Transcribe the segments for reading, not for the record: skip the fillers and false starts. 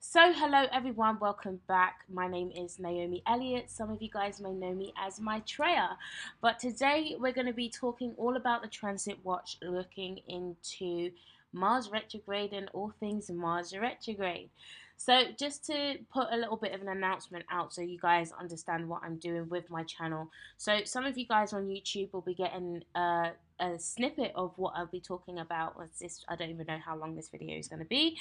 So, hello everyone, welcome back. My name is Naomi Elliott. Some of you guys may know me as Maitreya. But today we're going to be talking all about the transit watch, looking into Mars retrograde and all things Mars retrograde. So, just to put a little bit of an announcement out so you guys understand what I'm doing with my channel. So, some of you guys on YouTube will be getting a snippet of what I'll be talking about. I don't even know how long this video is going to be.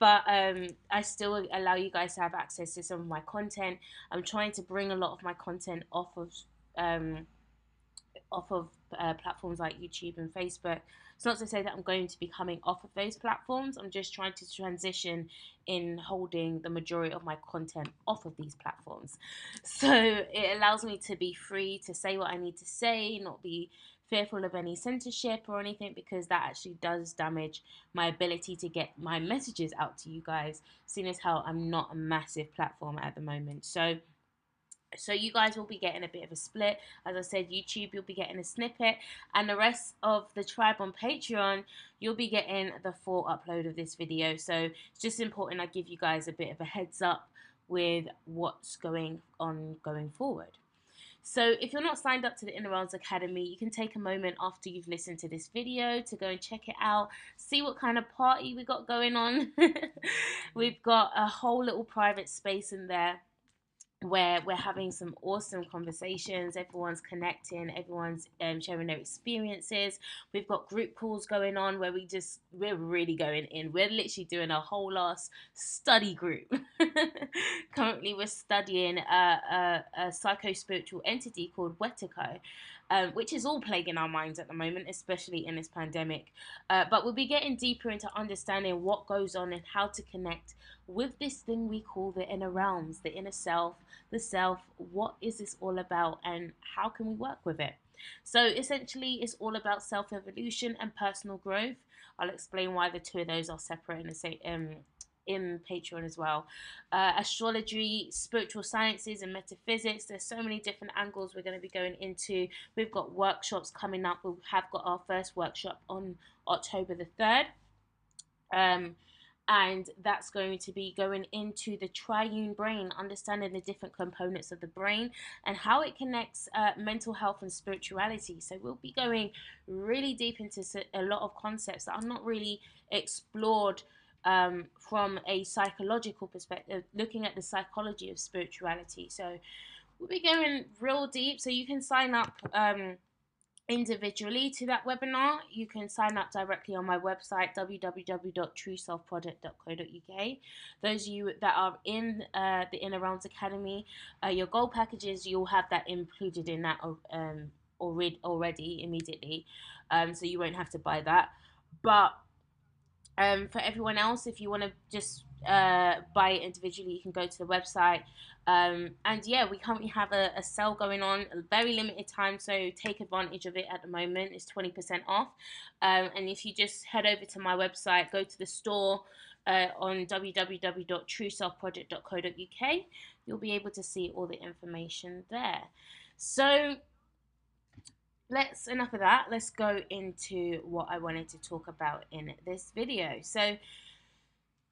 But I still allow you guys to have access to some of my content. I'm trying to bring a lot of my content um, off of platforms like YouTube and Facebook. It's not to say that I'm going to be coming off of those platforms. I'm just trying to transition in holding the majority of my content off of these platforms. So it allows me to be free to say what I need to say, not be fearful of any censorship or anything, because that actually does damage my ability to get my messages out to you guys, seeing as how I'm not a massive platform at the moment. So you guys will be getting a bit of a split. As I said, YouTube, you'll be getting a snippet, and the rest of the tribe on Patreon, you'll be getting the full upload of this video. So it's just important I give you guys a bit of a heads up with what's going on going forward. So if you're not signed up to the Inner Realms Academy, you can take a moment after you've listened to this video to go and check it out, see what kind of party we got going on. We've got a whole little private space in there where we're having some awesome conversations. Everyone's connecting, everyone's sharing their experiences. We've got group calls going on where we're really going in. We're literally doing a whole ass study group. Currently we're studying a psycho-spiritual entity called Wetico, which is all plaguing our minds at the moment, especially in this pandemic. But we'll be getting deeper into understanding what goes on and how to connect with this thing we call the inner realms, the inner self, the self. What is this all about, and how can we work with it? So essentially, it's all about self-evolution and personal growth. I'll explain why the two of those are separate in Patreon as well. Astrology, spiritual sciences, and metaphysics. There's so many different angles we're going to be going into. We've got workshops coming up. We have got our first workshop on October the 3rd. And that's going to be going into the triune brain, understanding the different components of the brain and how it connects mental health and spirituality. So we'll be going really deep into a lot of concepts that are not really explored from a psychological perspective, looking at the psychology of spirituality. So we'll be going real deep. So you can sign up individually to that webinar. You can sign up directly on my website, www.trueselfproject.co.uk. Those of you that are in the Inner Realms Academy, your gold packages, you'll have that included in that already immediately, so you won't have to buy that. But for everyone else, if you want to just buy it individually, you can go to the website. And yeah, we currently have a sale going on, a very limited time, so take advantage of it at the moment. It's 20% off. And if you just head over to my website, go to the store on www.trueselfproject.co.uk, you'll be able to see all the information there. So enough of that. Let's go into what I wanted to talk about in this video. So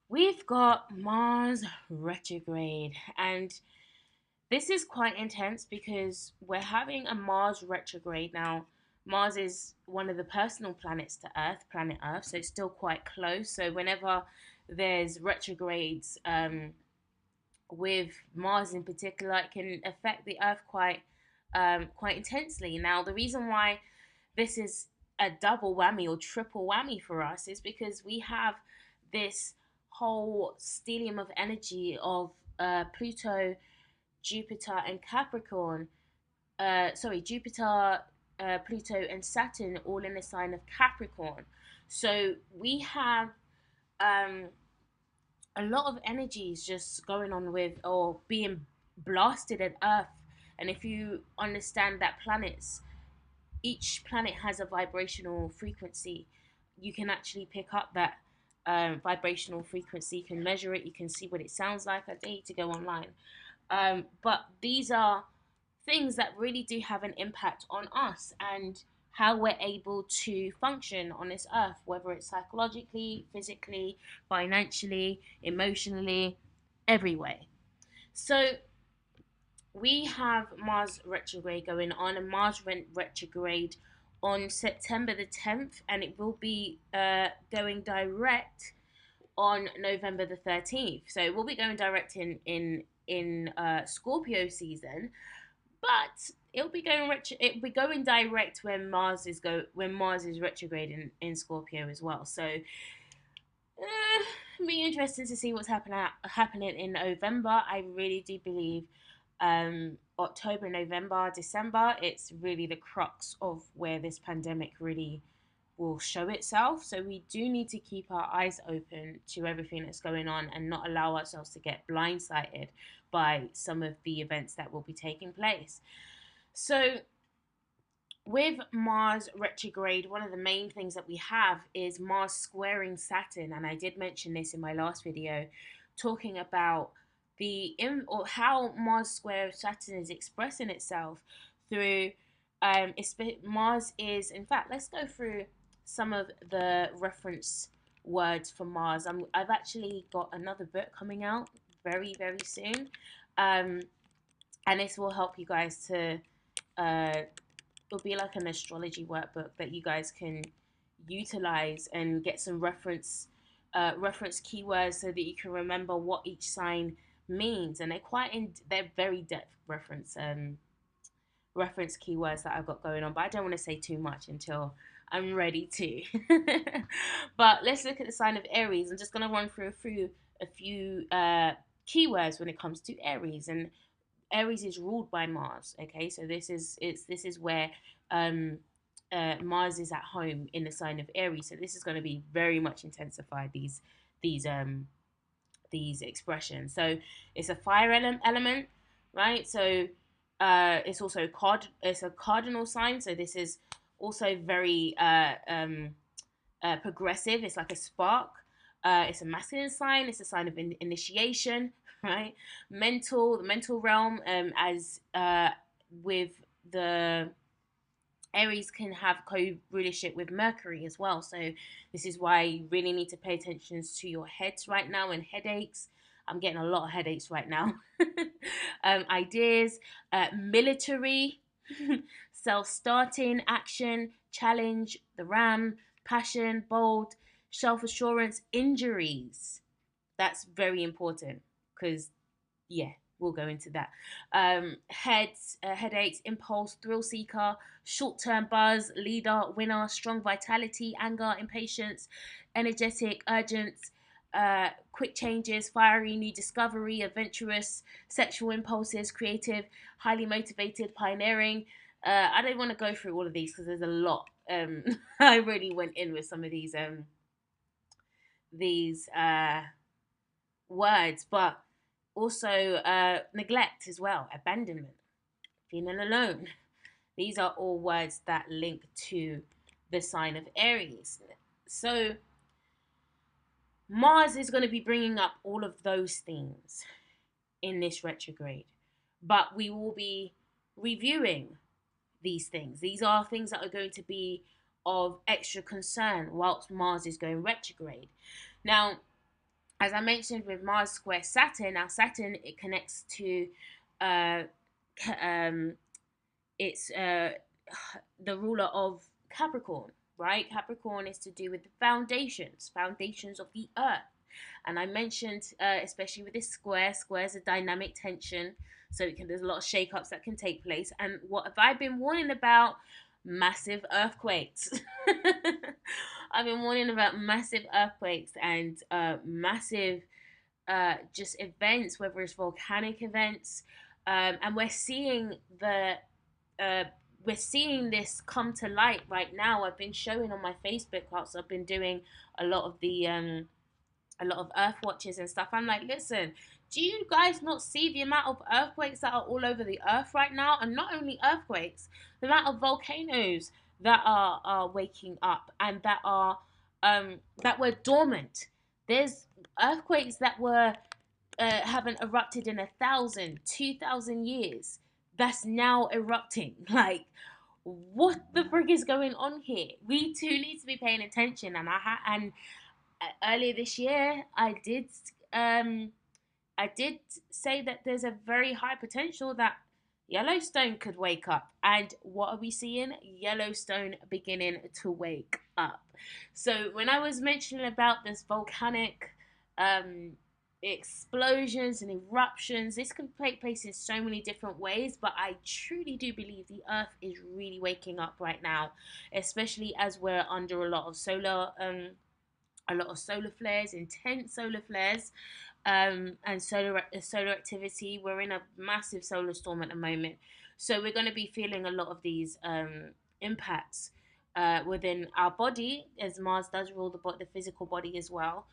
we've got Mars retrograde, and this is quite intense because we're having a Mars retrograde now. Mars is one of the personal planets to Earth, planet Earth, so it's still quite close. So whenever there's retrogrades with Mars in particular, it can affect the Earth quite intensely. Now, the reason why this is a double whammy or triple whammy for us is because we have this whole stellium of energy of Pluto, Jupiter, and Capricorn. Jupiter, Pluto, and Saturn all in the sign of Capricorn. So we have a lot of energies just going on with or being blasted at Earth. And if you understand that each planet has a vibrational frequency, you can actually pick up that vibrational frequency. You can measure it, you can see what it sounds like. I dare you to go online. But these are things that really do have an impact on us. And how we're able to function on this earth, whether it's psychologically, physically, financially, emotionally, every way. So we have Mars retrograde going on, and Mars retrograde on September the 10th, and it will be going direct on November the 13th. So we'll be going direct in Scorpio season, but it'll be going direct when Mars is retrograde in Scorpio as well. So it'll be interesting to see what's happening in November. I really do believe October, November, December, it's really the crux of where this pandemic really will show itself. So we do need to keep our eyes open to everything that's going on and not allow ourselves to get blindsided by some of the events that will be taking place. So with Mars retrograde, one of the main things that we have is Mars squaring Saturn, and I did mention this in my last video, talking about or how Mars square Saturn is expressing itself through Mars is, in fact, let's go through some of the reference words for Mars. I've actually got another book coming out very, very soon, and this will help you guys to it'll be like an astrology workbook that you guys can utilize and get some reference keywords so that you can remember what each sign means. And they're very depth reference keywords that I've got going on, but I don't want to say too much until I'm ready to. But let's look at the sign of Aries. I'm just going to run through a few keywords when it comes to Aries. And Aries is ruled by Mars. Okay, so this is where Mars is at home in the sign of Aries. So this is going to be very much intensified, these expressions. So it's a fire element, right? So it's also it's a cardinal sign. So this is also very progressive. It's like a spark. It's a masculine sign. It's a sign of initiation, right? The mental realm, as with the Aries can have co-rulership with Mercury as well. So this is why you really need to pay attention to your heads right now and headaches. I'm getting a lot of headaches right now. Ideas, military, self-starting, action, challenge, the ram, passion, bold, self-assurance, injuries. That's very important because, yeah, we'll go into that. Headaches, impulse, thrill seeker, short-term buzz, leader, winner, strong vitality, anger, impatience, energetic, urgent, quick changes, fiery, new discovery, adventurous, sexual impulses, creative, highly motivated, pioneering. I don't want to go through all of these because there's a lot. I really went in with some of these words, but also neglect as well, abandonment, feeling alone. These are all words that link to the sign of Aries. So Mars is going to be bringing up all of those things in this retrograde, but we will be reviewing these things. These are things that are going to be of extra concern whilst Mars is going retrograde. Now, as I mentioned with Mars square Saturn, now Saturn, it connects to it's the ruler of Capricorn, right? Capricorn is to do with the foundations of the earth. And I mentioned, especially with this squares are dynamic tension. So there's a lot of shakeups that can take place. And what have I been warning about? Massive earthquakes. I've been warning about massive earthquakes and massive just events, whether it's volcanic events. And we're seeing this come to light right now. I've been showing on my Facebook posts. I've been doing a lot of earth watches and stuff. I'm like, listen, do you guys not see the amount of earthquakes that are all over the earth right now? And not only earthquakes, the amount of volcanoes that are waking up and that were dormant. There's earthquakes that were haven't erupted in 1,000, 2,000 years. That's now erupting. Like, what the frig is going on here? We too need to be paying attention. And earlier this year, I did say that there's a very high potential that Yellowstone could wake up. And what are we seeing? Yellowstone beginning to wake up. So when I was mentioning about this volcanic um, explosions and eruptions, this can take place in so many different ways, but I truly do believe the Earth is really waking up right now, especially as we're under a lot of solar flares, intense solar flares, and solar activity. We're in a massive solar storm at the moment, so we're going to be feeling a lot of these impacts within our body, as Mars does rule the physical body as well.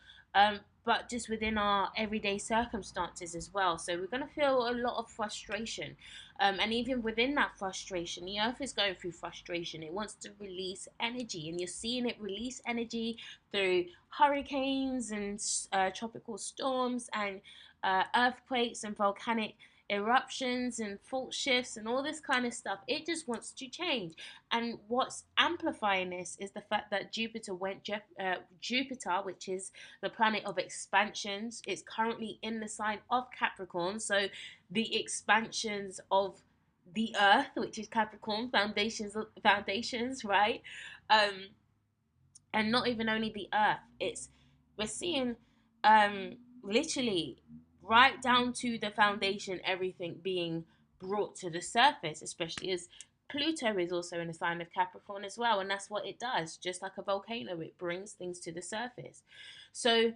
But just within our everyday circumstances as well. So we're going to feel a lot of frustration. And even within that frustration, the Earth is going through frustration. It wants to release energy, and you're seeing it release energy through hurricanes and tropical storms and earthquakes and volcanic eruptions and fault shifts and all this kind of stuff. It just wants to change. And what's amplifying this is the fact that Jupiter, which is the planet of expansions, is currently in the sign of Capricorn. So the expansions of the Earth, which is Capricorn, foundations, right? Um, and not even only the Earth. We're seeing literally right down to the foundation, everything being brought to the surface, especially as Pluto is also in the sign of Capricorn as well, and that's what it does. Just like a volcano, it brings things to the surface. So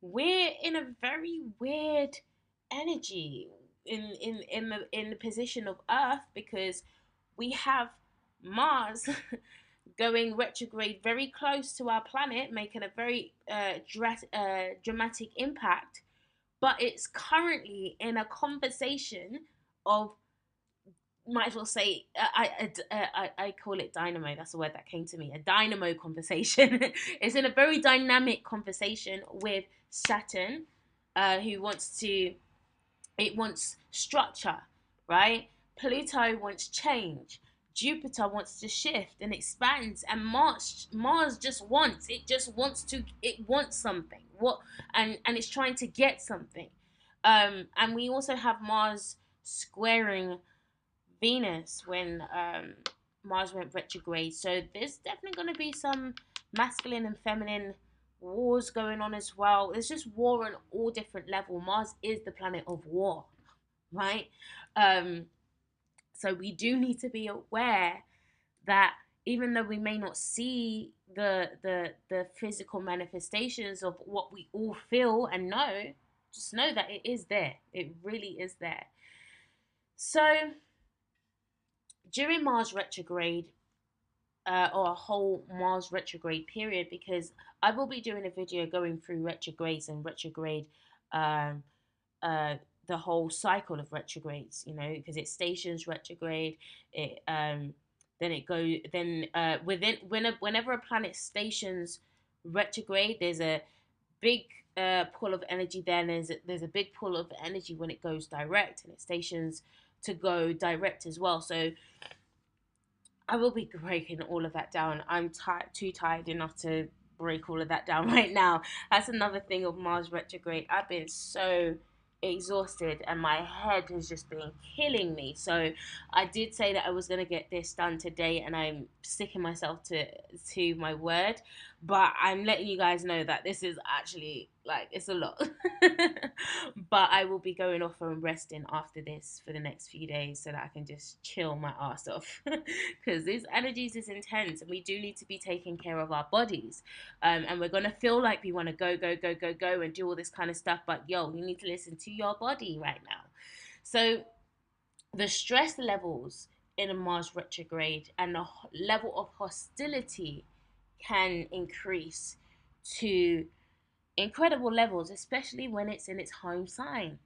we're in a very weird energy in the position of Earth, because we have Mars going retrograde very close to our planet, making a very dramatic impact. But it's currently in a conversation of, might as well say, I call it dynamo. That's the word that came to me. A dynamo conversation. It's in a very dynamic conversation with Saturn, who wants structure, right? Pluto wants change. Jupiter wants to shift and expand, and Mars just wants, it wants something. And it's trying to get something. And we also have Mars squaring Venus when Mars went retrograde. So there's definitely going to be some masculine and feminine wars going on as well. There's just war on all different levels. Mars is the planet of war, right? Um, so we do need to be aware that even though we may not see the physical manifestations of what we all feel and know, just know that it is there. It really is there. So during Mars retrograde, or a whole Mars retrograde period, because I will be doing a video going through retrogrades and retrograde, um, uh, the whole cycle of retrogrades, because it stations retrograde, it then it go then whenever a planet stations retrograde, there's a big pull of energy there, and there's a big pull of energy when it goes direct, and it stations to go direct as well. So I will be breaking all of that down. I'm too tired enough to break all of that down right now. That's another thing of Mars retrograde. I've been so exhausted and my head has just been killing me. So I did say that I was going to get this done today, and I'm sticking myself to my word. But I'm letting you guys know that this is actually, like, it's a lot. But I will be going off and resting after this for the next few days so that I can just chill my ass off. Because these energies is intense, and we do need to be taking care of our bodies. And we're going to feel like we want to go and do all this kind of stuff. But yo, you need to listen to your body right now. So the stress levels in a Mars retrograde and the level of hostility can increase to incredible levels, especially when it's in its home sign.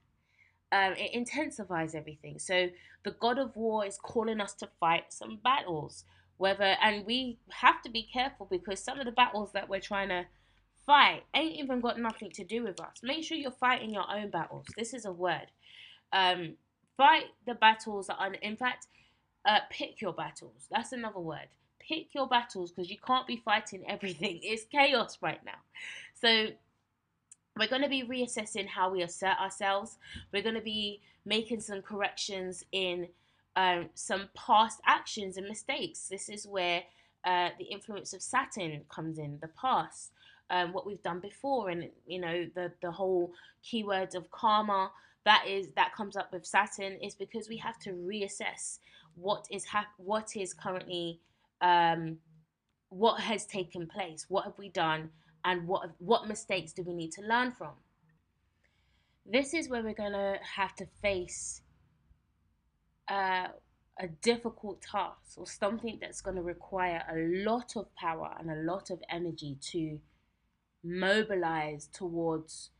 It intensifies everything. So the god of war is calling us to fight some battles. And we have to be careful, because some of the battles that we're trying to fight ain't even got nothing to do with us. Make sure you're fighting your own battles. This is a word. Fight the battles that are, in fact, Pick your battles. That's another word. Pick your battles, because you can't be fighting everything. It's chaos right now. So we're going to be reassessing how we assert ourselves. We're going to be making some corrections in some past actions and mistakes. This is where the influence of Saturn comes in, the past, what we've done before, and the whole keywords of karma that comes up with Saturn is because we have to reassess what is currently what has taken place, what have we done, and what mistakes do we need to learn from. This is where we're going to have to face a difficult task, or something that's going to require a lot of power and a lot of energy to mobilize towards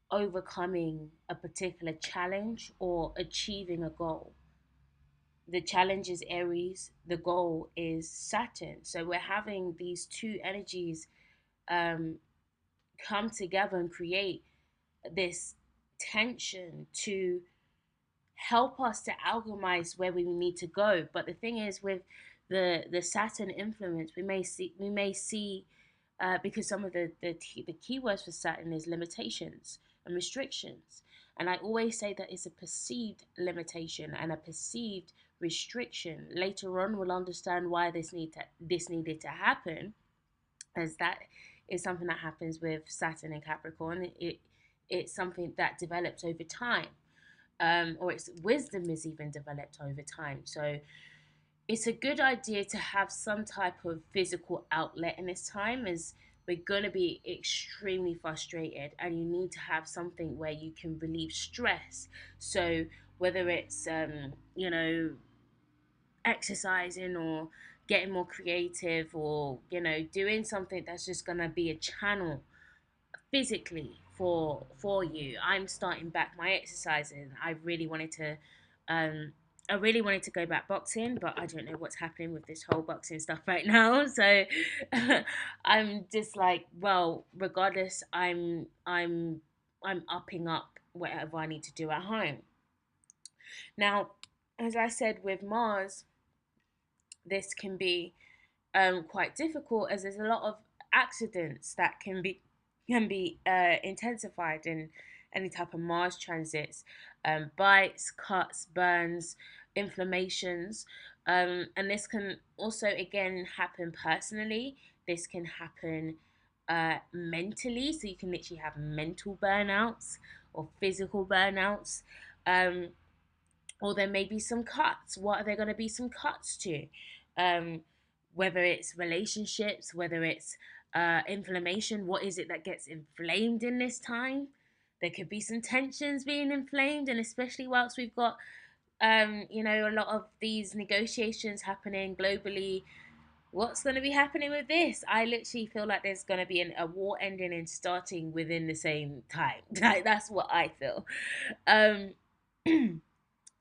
overcoming a particular challenge or achieving a goal. The challenge is Aries, the goal is Saturn. So we're having these two energies come together and create this tension to help us to alchemize where we need to go. But the thing is, with the Saturn influence, we may see because some of the keywords for Saturn is limitations and restrictions. And I always say that it's a perceived limitation and a perceived restriction. Later on, we'll understand why this needed to happen, as that is something that happens with Saturn and Capricorn. It's something that develops over time, or its wisdom is even developed over time. So it's a good idea to have some type of physical outlet in this time, as we're going to be extremely frustrated, and you need to have something where you can relieve stress. So whether it's exercising, or getting more creative, or doing something that's just going to be a channel physically for you. I'm starting back my exercising. I really wanted to go back boxing, but I don't know what's happening with this whole boxing stuff right now. So I'm just like, well, regardless, I'm upping up whatever I need to do at home. Now, as I said, with Mars, this can be quite difficult, as there's a lot of accidents that can be intensified in any type of Mars transits, bites, cuts, burns, inflammations, and this can also again happen personally. This can happen mentally, so you can literally have mental burnouts or physical burnouts, or there may be some cuts. What are there going to be some cuts to? Whether it's relationships, whether it's inflammation. What is it that gets inflamed in this time? There could be some tensions being inflamed, and especially whilst we've got a lot of these negotiations happening globally. What's going to be happening with this? I literally feel like there's going to be a war ending and starting within the same time. That's what I feel.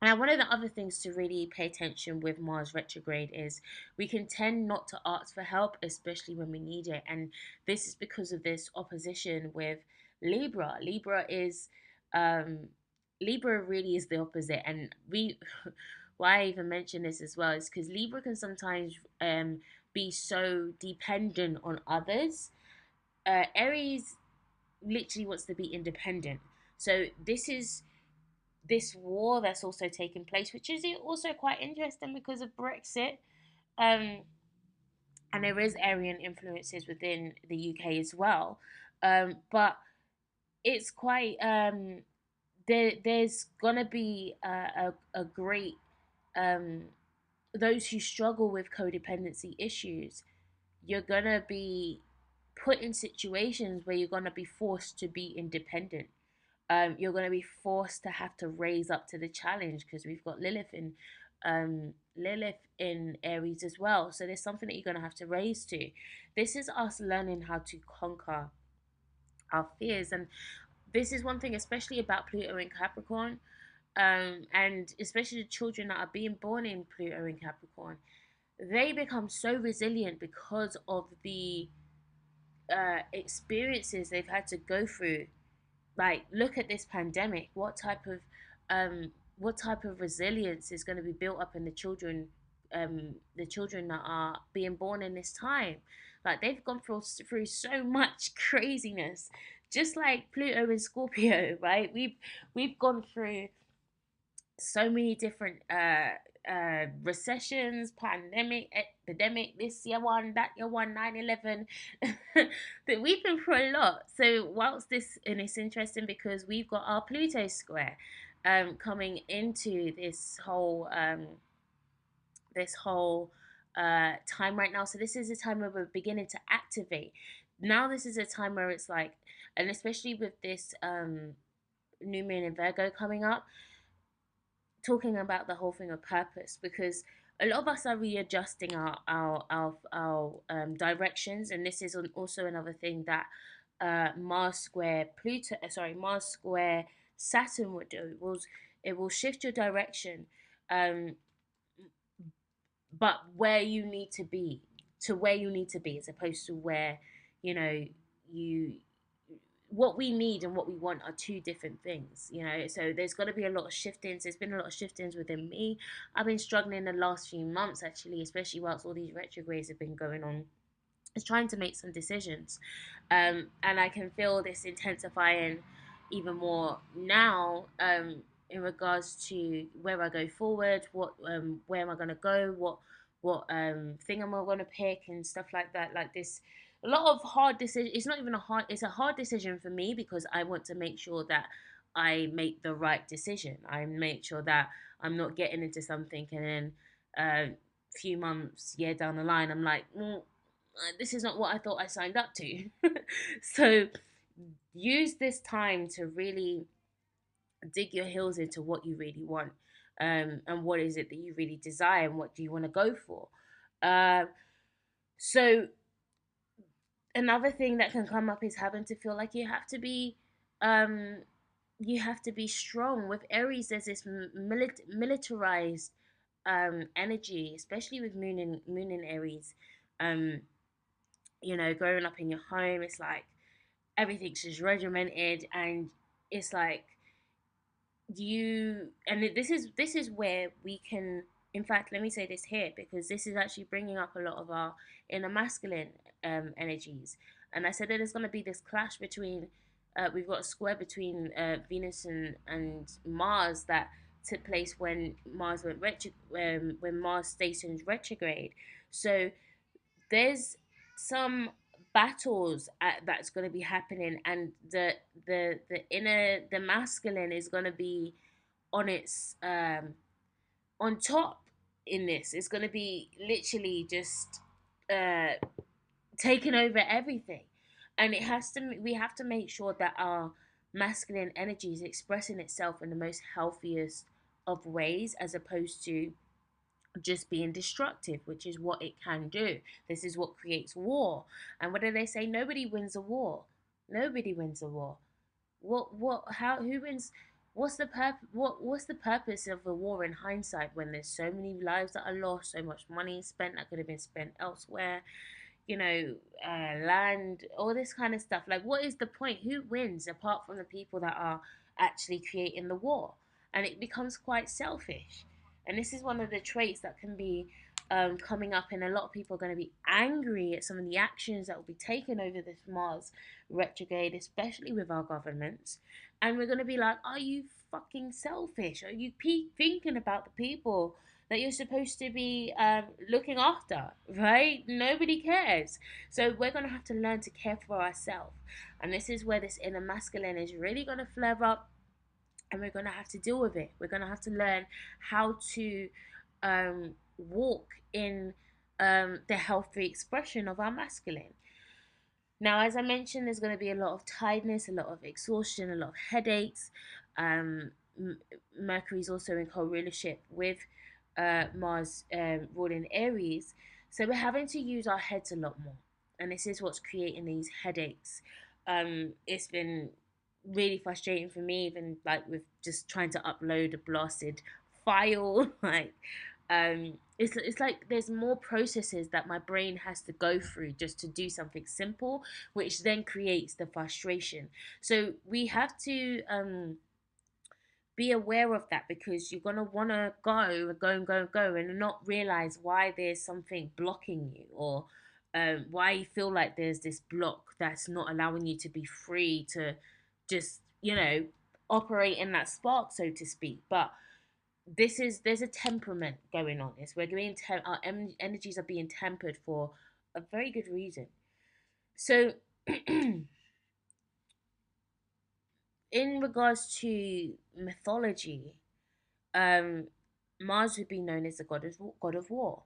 Now, one of the other things to really pay attention with Mars retrograde is we can tend not to ask for help, especially when we need it. And this is because of this opposition with Libra. Libra really is the opposite. And why I even mention this as well is because Libra can sometimes be so dependent on others. Aries literally wants to be independent. So this war that's also taking place, which is also quite interesting because of Brexit. And there is Aryan influences within the UK as well. But it's quite there's gonna be a great those who struggle with codependency issues. You're gonna be put in situations where you're gonna be forced to be independent. You're going to be forced to have to raise up to the challenge, because we've got Lilith in Aries as well. So there's something that you're going to have to raise to. This is us learning how to conquer our fears, and this is one thing, especially about Pluto in Capricorn, and especially the children that are being born in Pluto in Capricorn. They become so resilient because of the experiences they've had to go through. Like, look at this pandemic. What type of resilience is going to be built up in the children the children that are being born in this time. Like, they've gone through so much craziness, just like Pluto and Scorpio, right? We've gone through so many different recessions, pandemic, epidemic, this year one, that year one, 9/11. That we've been through a lot. So whilst this, and it's interesting because we've got our Pluto square coming into this whole time right now. So this is a time where we're beginning to activate. Now this is a time where it's like, and especially with this new moon in Virgo coming up, talking about the whole thing of purpose, because a lot of us are readjusting our directions, and this is also another thing that Mars square Saturn would do. It will shift your direction, um, but where you need to be, as opposed to where, you know, you what we need and what we want are two different things, so there's got to be a lot of shiftings. There's been a lot of shiftings within me. I've been struggling the last few months, actually, especially whilst all these retrogrades have been going on, is trying to make some decisions, and I can feel this intensifying even more now, in regards to where I go forward, where am I going to go, what thing am I going to pick, and stuff like that. Like this, a lot of hard decision. It's not even it's a hard decision for me, because I want to make sure that I make the right decision. I make sure that I'm not getting into something and then few months, year down the line, I'm like, this is not what I thought I signed up to. So use this time to really dig your heels into what you really want, and what is it that you really desire, and what do you want to go for. Uh, so another thing that can come up is having to feel like um, you have to be strong. With Aries, there's this militarized energy, especially with Moon in Aries. Um, growing up in your home, it's like everything's just regimented, and it's like this is where we can, in fact, let me say this here, because this is actually bringing up a lot of our inner masculine energies. And I said that there's going to be this clash between we've got a square between Venus and Mars that took place when when Mars stationed retrograde. So there's some battles that's going to be happening, and the masculine is going to be on its on top in this. It's going to be literally just uh taking over everything, and we have to make sure that our masculine energy is expressing itself in the most healthiest of ways, as opposed to just being destructive, which is what it can do. This is what creates war. And what do they say? Nobody wins a war. Nobody wins a war. How, who wins? What's the purpose of a war in hindsight, when there's so many lives that are lost, so much money spent that could have been spent elsewhere, land, all this kind of stuff. Like, what is the point? Who wins apart from the people that are actually creating the war? And it becomes quite selfish. And this is one of the traits that can be coming up, and a lot of people are going to be angry at some of the actions that will be taken over this Mars retrograde, especially with our governments. And we're going to be like, are you fucking selfish? Are you thinking about the people that you're supposed to be looking after, right? Nobody cares. So we're going to have to learn to care for ourselves. And this is where this inner masculine is really going to flare up, and we're going to have to deal with it. We're going to have to learn how to walk in the healthy expression of our masculine. Now, as I mentioned, there's going to be a lot of tiredness, a lot of exhaustion, a lot of headaches. Mercury is also in co-rulership with Mars ruling Aries. So we're having to use our heads a lot more. And this is what's creating these headaches. It's been really frustrating for me, even like with just trying to upload a blasted file. Like, it's like there's more processes that my brain has to go through just to do something simple, which then creates the frustration. So we have to be aware of that, because you're gonna want to go and not realize why there's something blocking you, or why you feel like there's this block that's not allowing you to be free to just, operate in that spark, so to speak. But there's a temperament going on. We're being our energies are being tempered for a very good reason. So, in regards to mythology, um, Mars would be known as the god of war.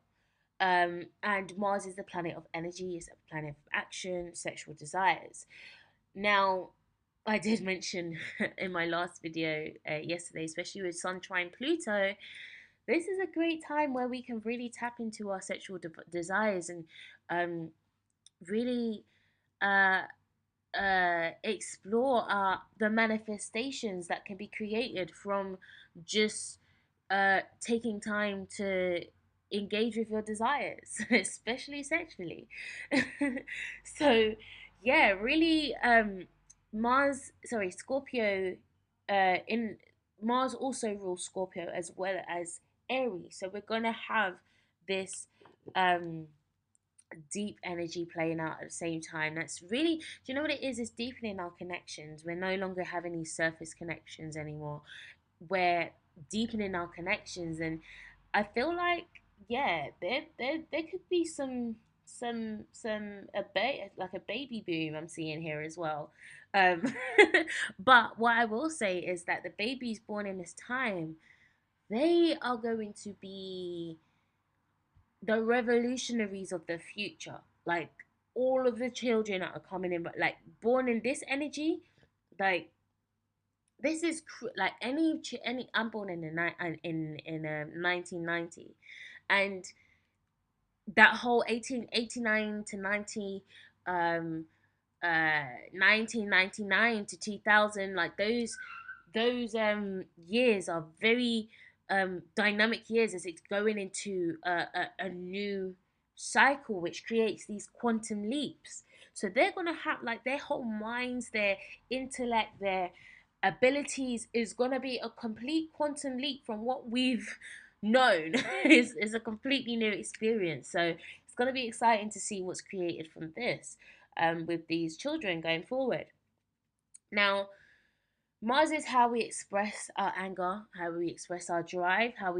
And Mars is the planet of energy, it's a planet of action, sexual desires. Now, I did mention in my last video yesterday, especially with Sun trine Pluto, this is a great time where we can really tap into our sexual desires, and um, really uh, explore the manifestations that can be created from just taking time to engage with your desires, especially sexually. So, yeah, really, Scorpio, in Mars also rules Scorpio as well as Aries. So we're gonna have this um deep energy playing out at the same time. That's really, do you know what it is? It's deepening our connections. We're no longer having these surface connections anymore. We're deepening our connections, and I feel like, yeah, there could be some like a baby boom I'm seeing here as well. Um, but what I will say is that the babies born in this time, they are going to be the revolutionaries of the future. Like, all of the children that are coming in, like, born in this energy, like, this is like any. I'm born in the in 1990, and that whole 1889 to 90, um 1999 to 2000, like those years are very dynamic years, as it's going into a new cycle, which creates these quantum leaps. So they're going to have, like, their whole minds, their intellect, their abilities is going to be a complete quantum leap from what we've known. Is a completely new experience. So it's going to be exciting to see what's created from this, with these children going forward. Now, Mars is how we express our anger, how we express our drive, how we